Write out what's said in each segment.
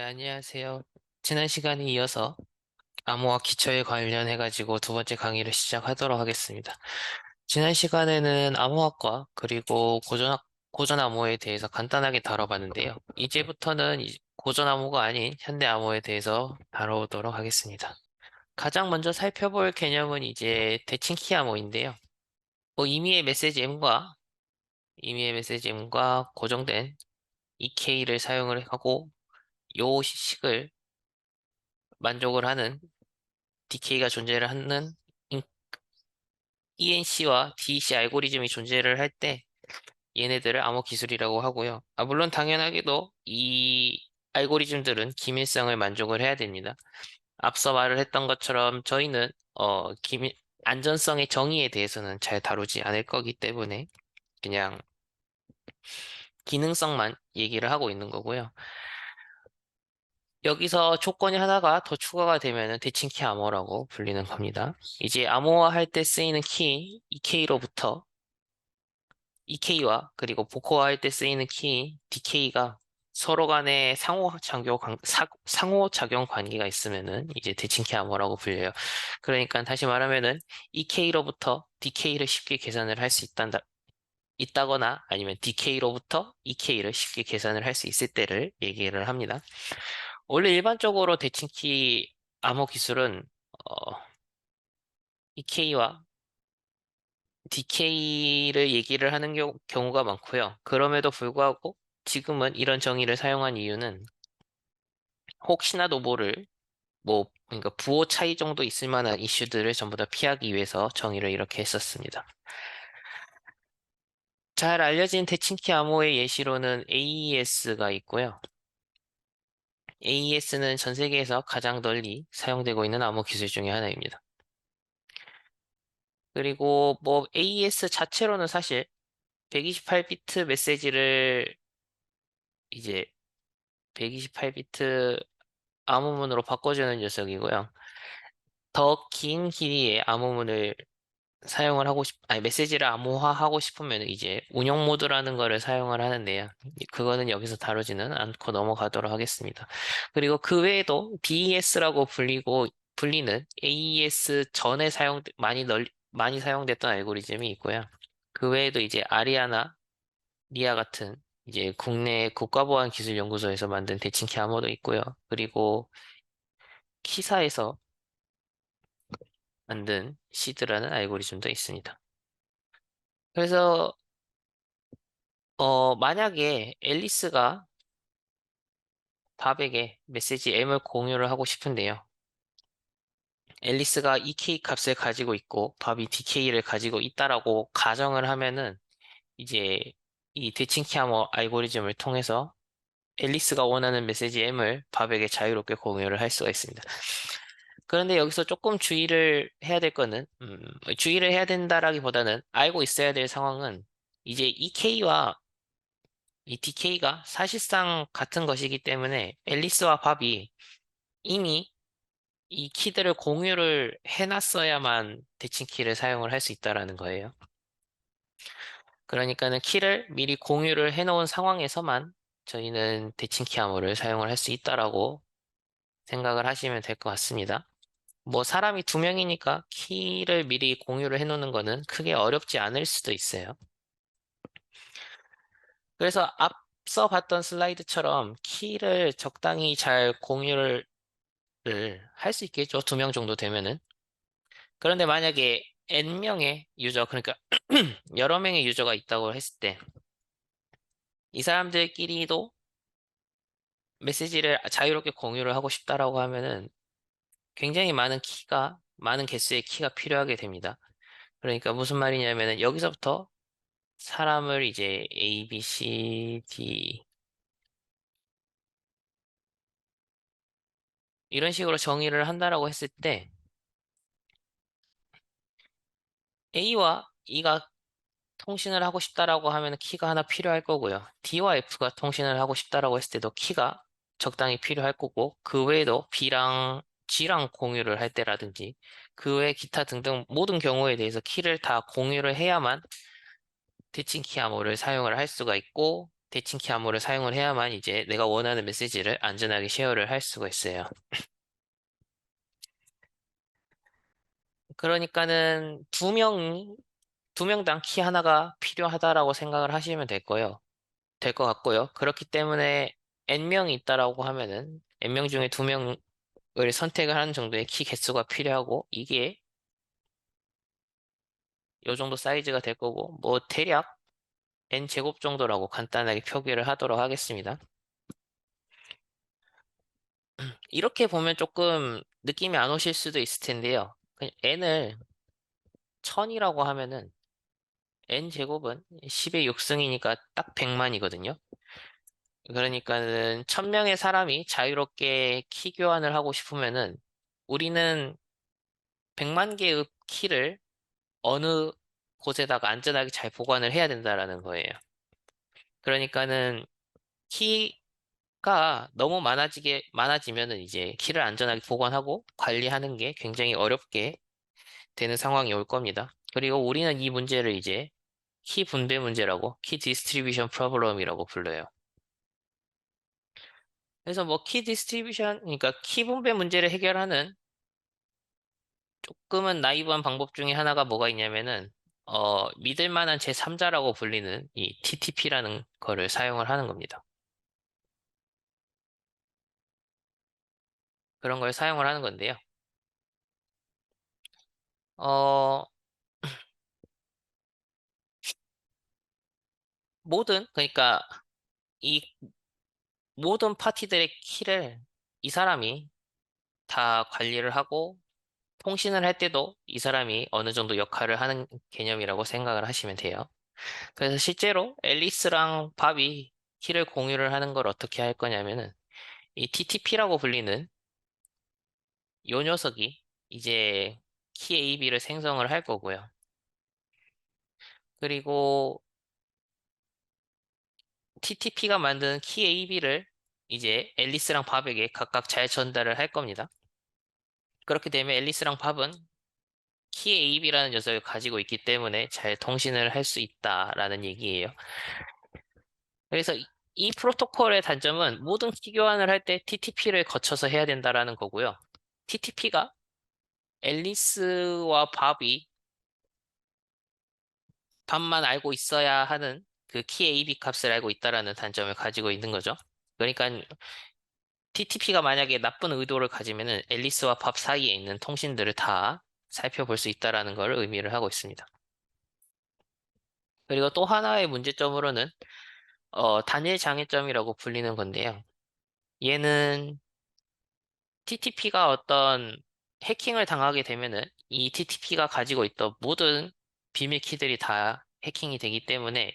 안녕하세요. 지난 시간에 이어서 암호화 기초에 관련해가지고 두 번째 강의를 시작하도록 하겠습니다. 지난 시간에는 암호학과 그리고 고전 암호에 대해서 간단하게 다뤄봤는데요. 이제부터는 고전 암호가 아닌 현대 암호에 대해서 다뤄보도록 하겠습니다. 가장 먼저 살펴볼 개념은 이제 대칭키 암호인데요. 임의의 메시지 M과 고정된 EK를 사용을 하고 요 식을 만족을 하는 DK가 존재를 하는 ENC와 DEC 알고리즘이 존재를 할 때 얘네들을 암호 기술이라고 하고요. 물론 당연하게도 이 알고리즘들은 기밀성을 만족을 해야 됩니다. 앞서 말을 했던 것처럼 저희는 안전성의 정의에 대해서는 잘 다루지 않을 거기 때문에 그냥 기능성만 얘기를 하고 있는 거고요. 여기서 조건이 하나가 더 추가가 되면은 대칭키 암호라고 불리는 겁니다. 이제 암호화 할 때 쓰이는 키 EK와 그리고 복호화 할 때 쓰이는 키 DK가 서로 간에 상호작용 관계가 있으면은 이제 대칭키 암호라고 불려요. 그러니까 다시 말하면은 EK로부터 DK를 쉽게 계산을 할 수 있다거나 아니면 DK로부터 EK를 쉽게 계산을 할 수 있을 때를 얘기를 합니다. 원래 일반적으로 대칭키 암호 기술은 EK와 DK를 얘기를 하는 경우가 많고요. 그럼에도 불구하고 지금은 이런 정의를 사용한 이유는 혹시나도 모를 그러니까 부호 차이 정도 있을 만한 이슈들을 전부 다 피하기 위해서 정의를 이렇게 했었습니다. 잘 알려진 대칭키 암호의 예시로는 AES가 있고요. AES는 전 세계에서 가장 널리 사용되고 있는 암호 기술 중에 하나입니다. 그리고 AES 자체로는 사실 128비트 메시지를 이제 128비트 암호문으로 바꿔주는 녀석이고요. 더 긴 길이의 암호문을 메시지를 암호화하고 싶으면 이제 운영 모드라는 거를 사용을 하는데요. 그거는 여기서 다루지는 않고 넘어가도록 하겠습니다. 그리고 그 외에도 BES라고 불리는 AES 전에 많이 사용됐던 알고리즘이 있고요. 그 외에도 이제 아리아나, 리아 같은 이제 국내 국가보안기술연구소에서 만든 대칭키 암호도 있고요. 그리고 키사에서 만든 시드라는 알고리즘도 있습니다. 그래서 만약에 앨리스가 밥에게 메시지 M을 공유를 하고 싶은데요. 앨리스가 EK 값을 가지고 있고 밥이 DK를 가지고 있다라고 가정을 하면은 이제 이 대칭키 암호 알고리즘을 통해서 앨리스가 원하는 메시지 M을 밥에게 자유롭게 공유를 할 수가 있습니다. 그런데 여기서 조금 주의를 해야 된다라기보다는 알고 있어야 될 상황은 이제 EK와 이 DK가 사실상 같은 것이기 때문에 앨리스와 밥이 이미 이 키들을 공유를 해놨어야만 대칭키를 사용을 할 수 있다라는 거예요. 그러니까는 키를 미리 공유를 해놓은 상황에서만 저희는 대칭키 암호를 사용을 할 수 있다라고 생각을 하시면 될 것 같습니다. 사람이 두 명이니까 키를 미리 공유를 해놓는 거는 크게 어렵지 않을 수도 있어요. 그래서 앞서 봤던 슬라이드처럼 키를 적당히 잘 공유를 할 수 있겠죠. 두 명 정도 되면은. 그런데 만약에 N명의 유저, 그러니까 여러 명의 유저가 있다고 했을 때 이 사람들끼리도 메시지를 자유롭게 공유를 하고 싶다라고 하면은 굉장히 많은 개수의 키가 필요하게 됩니다. 그러니까 무슨 말이냐면은 여기서부터 사람을 이제 A, B, C, D 이런 식으로 정의를 한다라고 했을 때 A와 E가 통신을 하고 싶다라고 하면 키가 하나 필요할 거고요. D와 F가 통신을 하고 싶다라고 했을 때도 키가 적당히 필요할 거고 그 외에도 B랑 G랑 공유를 할 때라든지 그 외 기타 등등 모든 경우에 대해서 키를 다 공유를 해야만 대칭키 암호를 사용을 할 수가 있고 대칭키 암호를 사용을 해야만 이제 내가 원하는 메시지를 안전하게 쉐어를 할 수가 있어요. 그러니까는 두 명당 키 하나가 필요하다라고 생각을 하시면 될 거예요. 될 것 같고요. 그렇기 때문에 N명이 있다라고 하면은 N명 중에 두 명을 선택을 하는 정도의 키 개수가 필요하고 이게 요 정도 사이즈가 될 거고 뭐 대략 N제곱 정도라고 간단하게 표기를 하도록 하겠습니다. 이렇게 보면 조금 느낌이 안 오실 수도 있을 텐데요. 그냥 N을 1000이라고 하면은 N제곱은 10의 6승이니까 딱 100만이거든요. 그러니까는 1000명의 사람이 자유롭게 키 교환을 하고 싶으면은 우리는 100만 개의 키를 어느 곳에다가 안전하게 잘 보관을 해야 된다라는 거예요. 그러니까는 키가 너무 많아지면은 이제 키를 안전하게 보관하고 관리하는 게 굉장히 어렵게 되는 상황이 올 겁니다. 그리고 우리는 이 문제를 이제 키 분배 문제라고, 키 디스트리뷰션 프로블럼이라고 불러요. 그래서 뭐 키 디스트리뷰션, 그러니까 키 분배 문제를 해결하는 조금은 나이브한 방법 중에 하나가 뭐가 있냐면은, 믿을 만한 제3자라고 불리는 이 TTP라는 거를 사용을 하는 겁니다. 그런 걸 사용을 하는 건데요. 어, 그러니까 이 모든 파티들의 키를 이 사람이 다 관리를 하고 통신을 할 때도 이 사람이 어느 정도 역할을 하는 개념이라고 생각을 하시면 돼요. 그래서 실제로 앨리스랑 밥이 키를 공유를 하는 걸 어떻게 할 거냐면은 이 TTP라고 불리는 요 녀석이 이제 키 AB를 생성을 할 거고요. 그리고 TTP가 만든 키 AB를 이제 앨리스랑 밥에게 각각 잘 전달을 할 겁니다. 그렇게 되면 앨리스랑 밥은 키 AB라는 녀석을 가지고 있기 때문에 잘 통신을 할 수 있다라는 얘기예요. 그래서 이 프로토콜의 단점은 모든 키 교환을 할 때 TTP를 거쳐서 해야 된다라는 거고요. TTP가 앨리스와 밥만 알고 있어야 하는 그 키 AB 값을 알고 있다라는 단점을 가지고 있는 거죠. 그러니까 TTP가 만약에 나쁜 의도를 가지면은 앨리스와 밥 사이에 있는 통신들을 다 살펴볼 수 있다라는 걸 의미를 하고 있습니다. 그리고 또 하나의 문제점으로는 단일 장애점이라고 불리는 건데요. 얘는 TTP가 어떤 해킹을 당하게 되면은 이 TTP가 가지고 있던 모든 비밀 키들이 다 해킹이 되기 때문에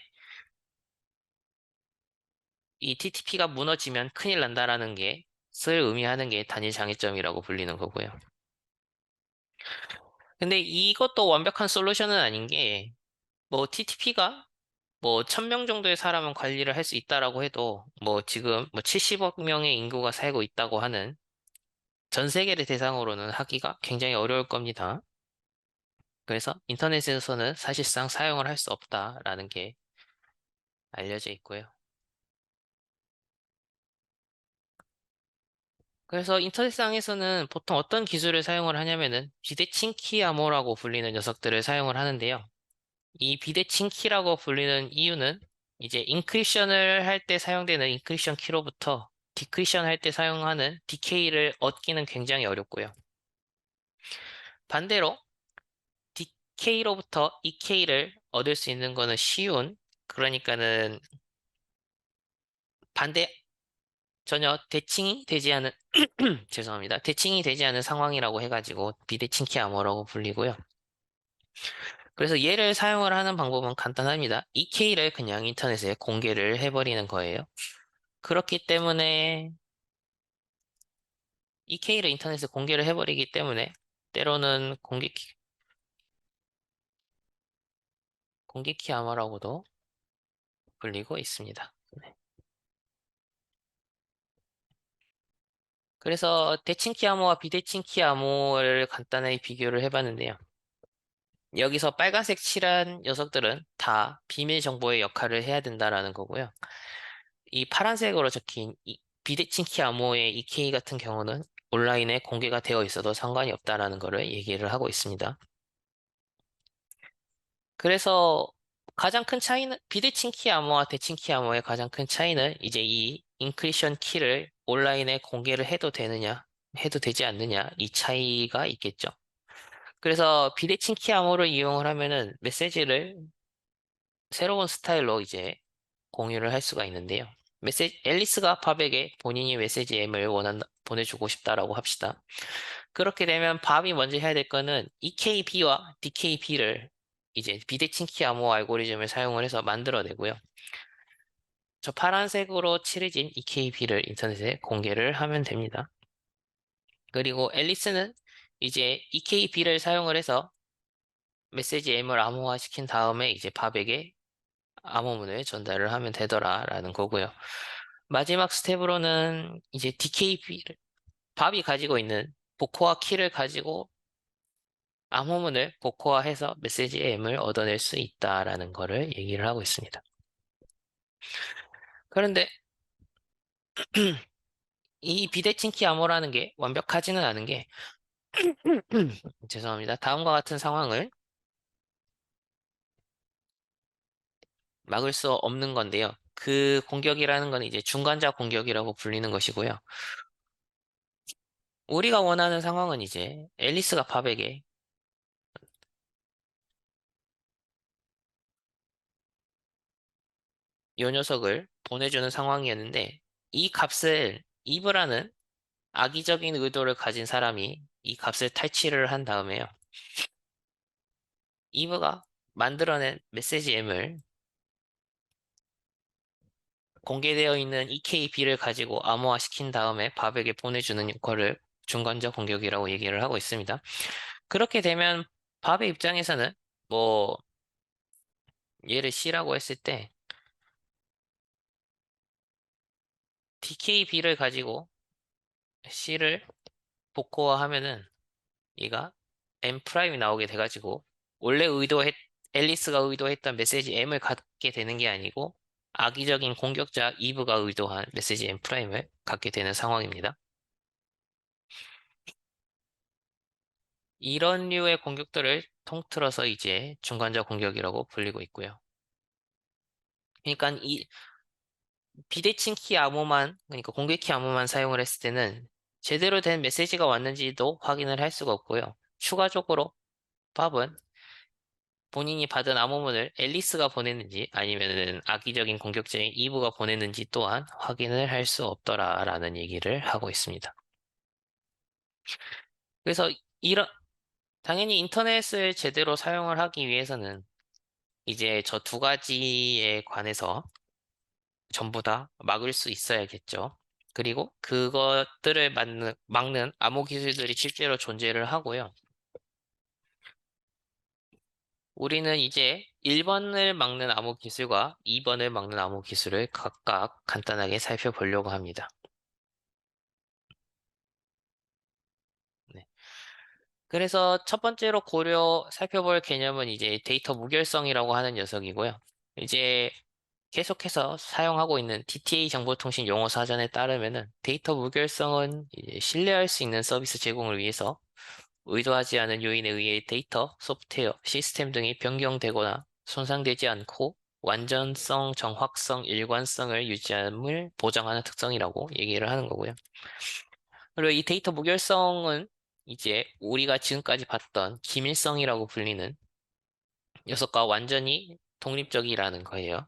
이 TTP가 무너지면 큰일 난다라는 것을 의미하는 게 단일 장애점이라고 불리는 거고요. 근데 이것도 완벽한 솔루션은 아닌 게, 뭐 TTP가 뭐 1000명 정도의 사람은 관리를 할 수 있다라고 해도 뭐 지금 뭐 70억 명의 인구가 살고 있다고 하는 전 세계를 대상으로는 하기가 굉장히 어려울 겁니다. 그래서 인터넷에서는 사실상 사용을 할 수 없다라는 게 알려져 있고요. 그래서 인터넷상에서는 보통 어떤 기술을 사용을 하냐면은 비대칭 키 암호라고 불리는 녀석들을 사용을 하는데요. 이 비대칭 키라고 불리는 이유는 이제 인크리션을 할 때 사용되는 인크리션 키로부터 디크리션 할 때 사용하는 DK를 얻기는 굉장히 어렵고요. 반대로 DK로부터 EK를 얻을 수 있는 거는 쉬운, 그러니까는 반대 전혀 대칭이 되지 않은 죄송합니다. 대칭이 되지 않은 상황이라고 해가지고 비대칭키 암호라고 불리고요. 그래서 얘를 사용을 하는 방법은 간단합니다. EK를 그냥 인터넷에 공개를 해버리는 거예요. 그렇기 때문에 EK를 인터넷에 공개를 해버리기 때문에 때로는 공개키 암호라고도 불리고 있습니다. 네. 그래서 대칭키 암호와 비대칭키 암호를 간단하게 비교를 해봤는데요. 여기서 빨간색 칠한 녀석들은 다 비밀 정보의 역할을 해야 된다라는 거고요. 이 파란색으로 적힌 이 비대칭 키 암호의 EK 같은 경우는 온라인에 공개가 되어 있어도 상관이 없다라는 것을 얘기를 하고 있습니다. 그래서 가장 큰 차이는 비대칭 키 암호와 대칭 키 암호의 가장 큰 차이는 이제 이 인크리션 키를 온라인에 공개를 해도 되느냐, 해도 되지 않느냐 이 차이가 있겠죠. 그래서 비대칭 키 암호를 이용을 하면은 메시지를 새로운 스타일로 이제 공유를 할 수가 있는데요. 앨리스가 밥에게 본인이 메시지 M을 보내주고 싶다라고 합시다. 그렇게 되면 밥이 먼저 해야 될 거는 EKB와 DKB를 이제 비대칭 키 암호 알고리즘을 사용을 해서 만들어내고요. 저 파란색으로 칠해진 EKB를 인터넷에 공개를 하면 됩니다. 그리고 앨리스는 이제 EKB를 사용을 해서 메시지 M을 암호화시킨 다음에 이제 밥에게 암호문을 전달을 하면 되더라라는 거고요. 마지막 스텝으로는 이제 DKB를 밥이 가지고 있는 복호화 키를 가지고 암호문을 복호화해서 메시지 M을 얻어낼 수 있다라는 거를 얘기를 하고 있습니다. 그런데 이 비대칭 키 암호라는 게 완벽하지는 않은 게 죄송합니다. 다음과 같은 상황을 막을 수 없는 건데요. 그 공격이라는 건 이제 중간자 공격이라고 불리는 것이고요. 우리가 원하는 상황은 이제 앨리스가 밥에게 이 녀석을 보내주는 상황이었는데 이 값을 이브라는 악의적인 의도를 가진 사람이 이 값을 탈취를 한 다음에요. 이브가 만들어낸 메시지 M을 공개되어 있는 EKB를 가지고 암호화시킨 다음에 밥에게 보내주는 역할을 중간자 공격이라고 얘기를 하고 있습니다. 그렇게 되면 밥의 입장에서는 뭐 얘를 C라고 했을 때 DKB를 가지고 C를 복호화하면은 얘가 M 프라임이 나오게 돼가지고 원래 앨리스가 의도했던 메시지 M을 갖게 되는 게 아니고 악의적인 공격자 이브가 의도한 메시지 M 프라임을 갖게 되는 상황입니다. 이런 류의 공격들을 통틀어서 이제 중간자 공격이라고 불리고 있고요. 그러니까 이 비대칭 키 암호만, 그러니까 공개 키 암호만 사용을 했을 때는 제대로 된 메시지가 왔는지도 확인을 할 수가 없고요. 추가적으로 팝은 본인이 받은 암호문을 앨리스가 보냈는지 아니면은 악의적인 공격자인 이브가 보냈는지 또한 확인을 할 수 없더라라는 얘기를 하고 있습니다. 그래서 이런 당연히 인터넷을 제대로 사용을 하기 위해서는 이제 저 두 가지에 관해서 전부 다 막을 수 있어야겠죠. 그리고 그것들을 막는 암호 기술들이 실제로 존재를 하고요. 우리는 이제 1번을 막는 암호 기술과 2번을 막는 암호 기술을 각각 간단하게 살펴보려고 합니다. 네. 그래서 첫 번째로 살펴볼 개념은 이제 데이터 무결성이라고 하는 녀석이고요. 이제 계속해서 사용하고 있는 DTA 정보통신 용어 사전에 따르면은 데이터 무결성은 이제 신뢰할 수 있는 서비스 제공을 위해서 의도하지 않은 요인에 의해 데이터, 소프트웨어, 시스템 등이 변경되거나 손상되지 않고 완전성, 정확성, 일관성을 유지함을 보장하는 특성이라고 얘기를 하는 거고요. 그리고 이 데이터 무결성은 이제 우리가 지금까지 봤던 기밀성이라고 불리는 녀석과 완전히 독립적이라는 거예요.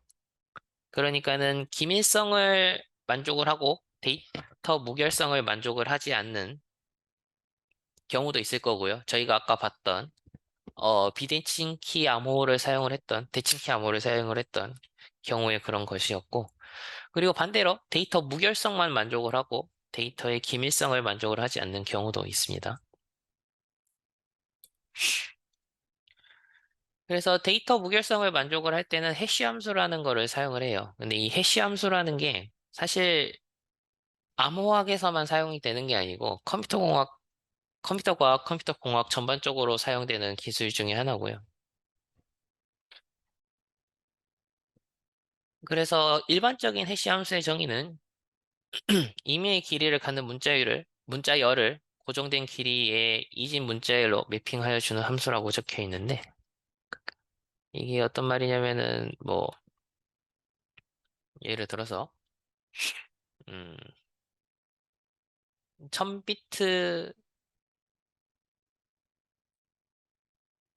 그러니까는 기밀성을 만족을 하고 데이터 무결성을 만족을 하지 않는 경우도 있을 거고요. 저희가 아까 봤던 비대칭 키 암호를 사용을 했던 대칭 키 암호를 사용을 했던 경우에 그런 것이었고 그리고 반대로 데이터 무결성만 만족을 하고 데이터의 기밀성을 만족을 하지 않는 경우도 있습니다. 그래서 데이터 무결성을 만족을 할 때는 해시 함수라는 거를 사용을 해요. 근데 이 해시 함수라는 게 사실 암호학에서만 사용이 되는 게 아니고 컴퓨터 과학, 컴퓨터 공학 전반적으로 사용되는 기술 중에 하나고요. 그래서 일반적인 해시 함수의 정의는 임의의 길이를 갖는 문자열을 고정된 길이의 이진 문자열로 매핑하여 주는 함수라고 적혀 있는데, 이게 어떤 말이냐면은, 뭐, 예를 들어서, 음, 1000비트,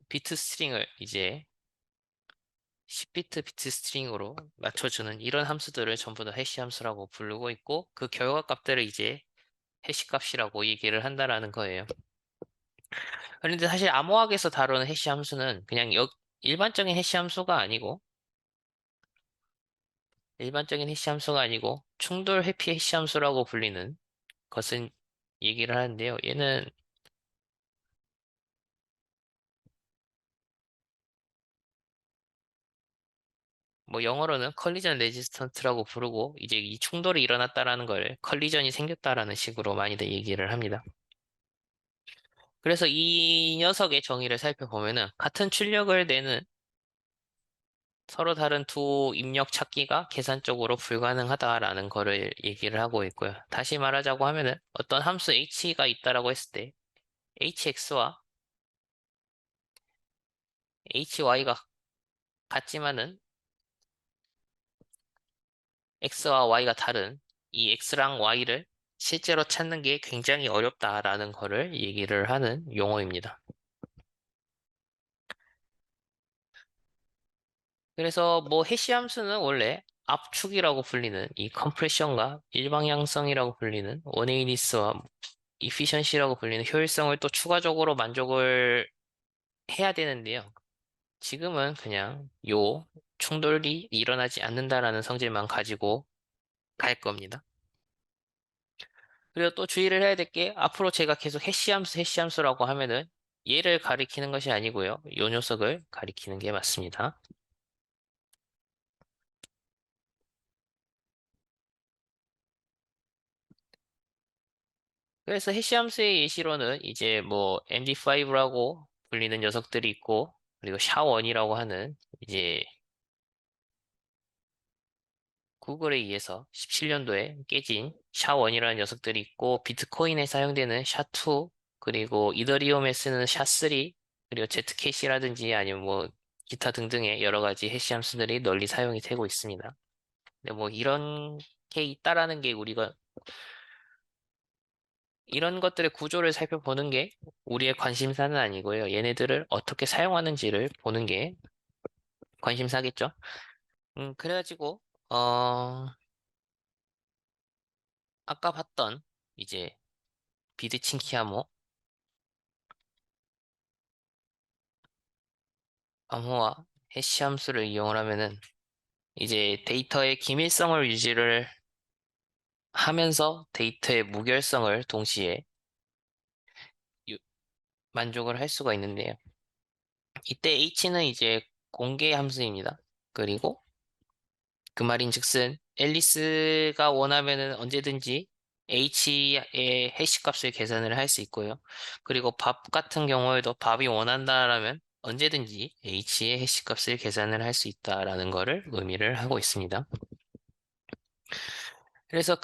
비트 스트링을 이제 10비트 비트 스트링으로 맞춰주는 이런 함수들을 전부 다 해시 함수라고 부르고 있고, 그 결과 값들을 이제 해시 값이라고 얘기를 한다라는 거예요. 그런데 사실 암호학에서 다루는 해시 함수는 그냥 일반적인 해시 함수가 아니고, 충돌 회피 해시 함수라고 불리는 것은 얘기를 하는데요. 얘는 뭐 영어로는 컬리전 레지스턴트라고 부르고, 이제 이 충돌이 일어났다라는 걸 컬리전이 생겼다라는 식으로 많이들 얘기를 합니다. 그래서 이 녀석의 정의를 살펴보면은 같은 출력을 내는 서로 다른 두 입력 찾기가 계산적으로 불가능하다라는 거를 얘기를 하고 있고요. 다시 말하자고 하면은 어떤 함수 h가 있다라고 했을 때 hx와 hy가 같지만은 x와 y가 다른 이 x랑 y를 실제로 찾는 게 굉장히 어렵다라는 거를 얘기를 하는 용어입니다. 그래서 뭐 해시 함수는 원래 압축이라고 불리는 이 컴프레션과 일방향성이라고 불리는 원에이니스와 이피션시라고 불리는 효율성을 또 추가적으로 만족을 해야 되는데요. 지금은 그냥 요 충돌이 일어나지 않는다라는 성질만 가지고 갈 겁니다. 그리고 또 주의를 해야 될 게 앞으로 제가 계속 해시함수, 해시함수라고 하면은 얘를 가리키는 것이 아니고요. 요 녀석을 가리키는 게 맞습니다. 그래서 해시함수의 예시로는 이제 뭐 MD5라고 불리는 녀석들이 있고, 그리고 샤원이라고 하는 이제 구글에 의해서 17년도에 깨진 샤원이라는 녀석들이 있고, 비트코인에 사용되는 샤2, 그리고 이더리움에 쓰는 샤3, 그리고 제트캐시라든지 아니면 뭐 기타 등등의 여러 가지 해시 함수들이 널리 사용이 되고 있습니다. 근데 뭐 이런 게 있다라는 게 우리가 이런 것들의 구조를 살펴보는 게 우리의 관심사는 아니고요. 얘네들을 어떻게 사용하는지를 보는 게 관심사겠죠. 그래가지고 어 아까 봤던 이제 비드친키 암호와 해시 함수를 이용을 하면은 이제 데이터의 기밀성을 유지를 하면서 데이터의 무결성을 동시에 유- 만족을 할 수가 있는데요. 이때 H는 이제 공개 함수입니다. 그리고 그 말인즉슨 앨리스가 원하면은 언제든지 H의 해시 값을 계산을 할 수 있고요. 그리고 밥 같은 경우에도 밥이 원한다라면 언제든지 H의 해시 값을 계산을 할 수 있다라는 거를 의미를 하고 있습니다. 그래서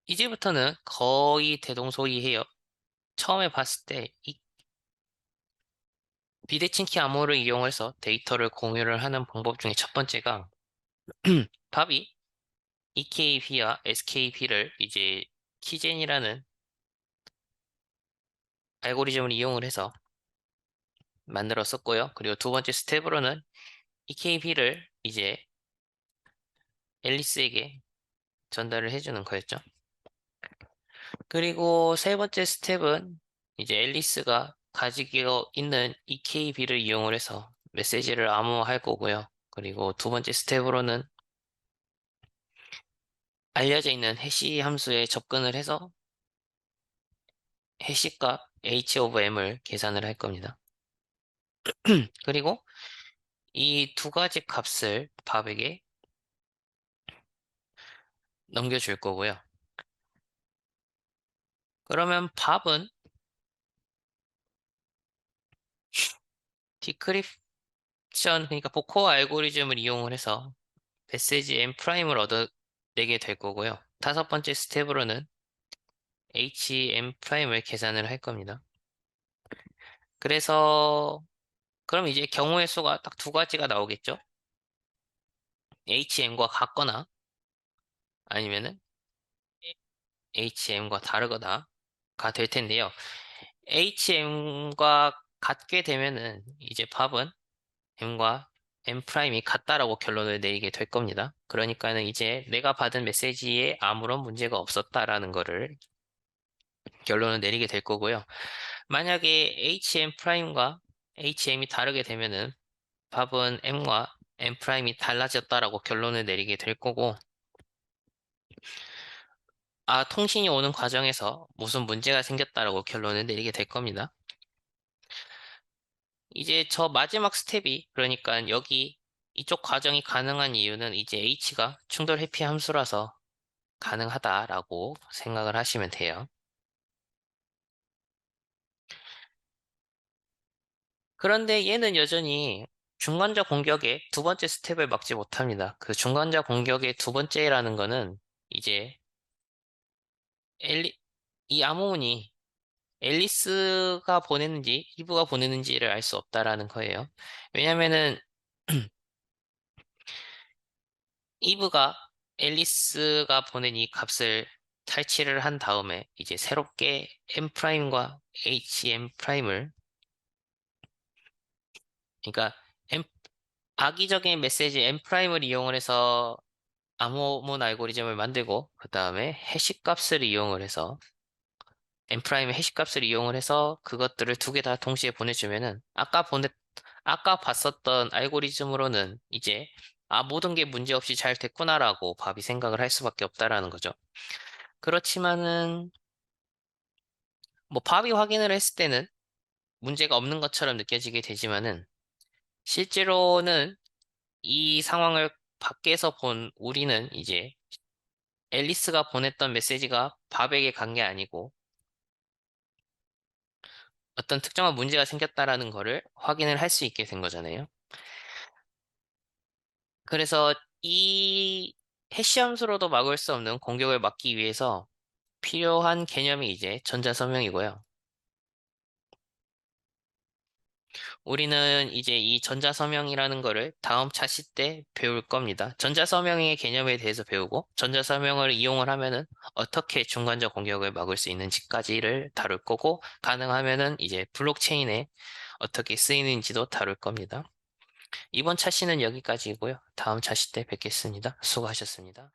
이제부터는 거의 대동소이해요. 처음에 봤을 때 이 비대칭키 암호를 이용해서 데이터를 공유를 하는 방법 중에 첫 번째가 밥이 EKP와 SKP를 이제 키젠이라는 알고리즘을 이용을 해서 만들었었고요. 그리고 두 번째 스텝으로는 EKP를 이제 앨리스에게 전달을 해주는 거였죠. 그리고 세 번째 스텝은 이제 앨리스가 가지고 있는 EKP를 이용을 해서 메시지를 암호화할 거고요. 그리고 두 번째 스텝으로는 알려져 있는 해시 함수에 접근을 해서 해시값 h of m을 계산을 할 겁니다. 그리고 이 두 가지 값을 밥에게 넘겨줄 거고요. 그러면 밥은 디크립 그러니까 코어 알고리즘을 이용을 해서 메시지 M 프라임을 얻어내게 될 거고요. 다섯 번째 스텝으로는 HM 프라임을 계산을 할 겁니다. 그래서 그럼 이제 경우의 수가 딱 두 가지가 나오겠죠? HM과 같거나 아니면은 HM과 다르거나가 될 텐데요. HM과 같게 되면은 이제 밥은 M과 M 프라임이 같다라고 결론을 내리게 될 겁니다. 그러니까는 이제 내가 받은 메시지에 아무런 문제가 없었다라는 거를 결론을 내리게 될 거고요. 만약에 HM 프라임과 HM이 다르게 되면은 밥은 M과 M 프라임이 달라졌다라고 결론을 내리게 될 거고, 통신이 오는 과정에서 무슨 문제가 생겼다라고 결론을 내리게 될 겁니다. 이제 저 마지막 스텝이, 그러니까 여기 이쪽 과정이 가능한 이유는 이제 H가 충돌 회피 함수라서 가능하다라고 생각을 하시면 돼요. 그런데 얘는 여전히 중간자 공격의 두 번째 스텝을 막지 못합니다. 그 중간자 공격의 두 번째라는 거는 이제 이 암호문이 앨리스가 보냈는지 이브가 보냈는지를 알 수 없다라는 거예요. 왜냐면은 이브가 앨리스가 보낸 이 값을 탈취를 한 다음에 이제 새롭게 M 프라임과 HM 프라임을, 그러니까 M, 악의적인 메시지 M 프라임을 이용을 해서 암호문 알고리즘을 만들고 그 다음에 해시 값을 이용을 해서 M 프라임의 해시 값을 이용을 해서 그것들을 두 개 다 동시에 보내주면은 아까 봤었던 알고리즘으로는 이제 모든 게 문제없이 잘 됐구나라고 밥이 생각을 할 수밖에 없다라는 거죠. 그렇지만은 뭐 밥이 확인을 했을 때는 문제가 없는 것처럼 느껴지게 되지만은 실제로는 이 상황을 밖에서 본 우리는 이제 앨리스가 보냈던 메시지가 밥에게 간 게 아니고 어떤 특정한 문제가 생겼다라는 거를 확인을 할 수 있게 된 거잖아요. 그래서 이 해시 함수로도 막을 수 없는 공격을 막기 위해서 필요한 개념이 이제 전자서명이고요. 우리는 이제 이 전자서명이라는 거를 다음 차시 때 배울 겁니다. 전자서명의 개념에 대해서 배우고 전자서명을 이용을 하면은 어떻게 중간자 공격을 막을 수 있는지까지를 다룰 거고, 가능하면은 이제 블록체인에 어떻게 쓰이는지도 다룰 겁니다. 이번 차시는 여기까지이고요. 다음 차시 때 뵙겠습니다. 수고하셨습니다.